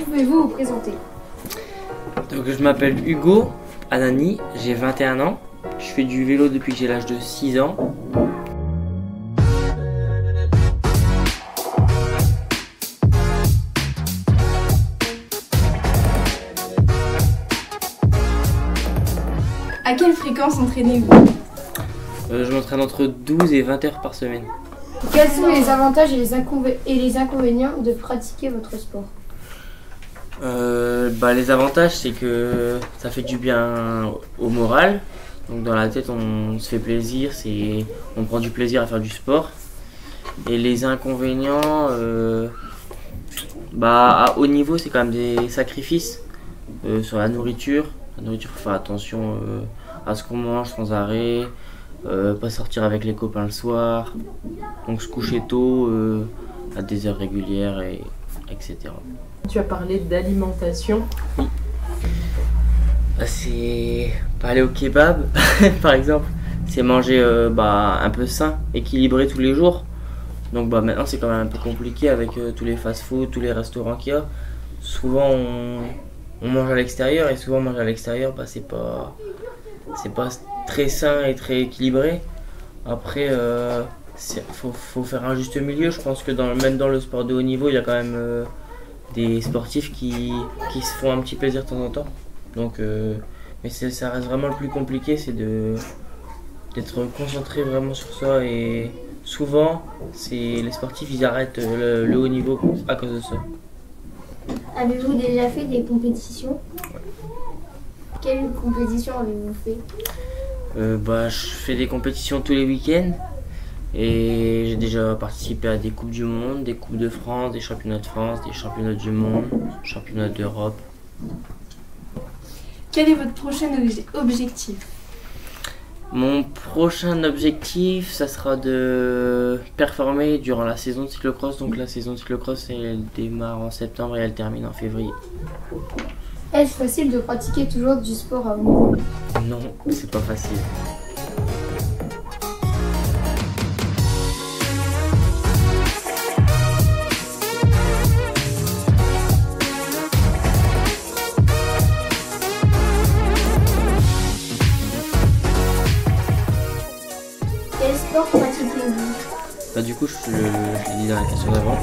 Pouvez-vous vous présenter? Donc je m'appelle Hugo Anani, j'ai 21 ans. Je fais du vélo depuis que j'ai l'âge de 6 ans. À quelle fréquence entraînez-vous? Je m'entraîne entre 12 et 20 heures par semaine. Quels sont les avantages et les inconvénients de pratiquer votre sport? Les avantages, c'est que ça fait du bien au moral. Donc dans la tête, on se fait plaisir, on prend du plaisir à faire du sport. Et les inconvénients, à haut niveau, c'est quand même des sacrifices sur la nourriture. La nourriture, faut faire attention à ce qu'on mange sans arrêt, pas sortir avec les copains le soir, donc se coucher tôt à des heures régulières, etc. Tu as parlé d'alimentation. Oui. C'est pas aller au kebab, par exemple. C'est manger un peu sain, équilibré tous les jours. Donc maintenant c'est quand même un peu compliqué avec tous les fast-food, tous les restaurants qu'il y a. Souvent on mange à l'extérieur et souvent manger à l'extérieur c'est pas très sain et très équilibré. Après faut faire un juste milieu. Je pense que même dans le sport de haut niveau il y a quand même des sportifs qui se font un petit plaisir de temps en temps. Donc mais ça reste vraiment le plus compliqué, c'est d'être concentré vraiment sur ça, et souvent les sportifs ils arrêtent le haut niveau à cause de ça. Avez-vous déjà fait des compétitions? Quelles compétitions avez-vous fait? Je fais des compétitions tous les week-ends et j'ai déjà participé à des coupes du monde, des coupes de France, des championnats de France, des championnats du monde, championnats d'Europe. Quel est votre prochain objectif? Mon prochain objectif, ça sera de performer durant la saison de cyclocross. Donc la saison de cyclocross, elle démarre en septembre et elle termine en février. Est-ce facile de pratiquer toujours du sport à haut niveau? Non, c'est pas facile. Quel sport pratiquez-vous? Du coup, je l'ai dit dans la question d'avant.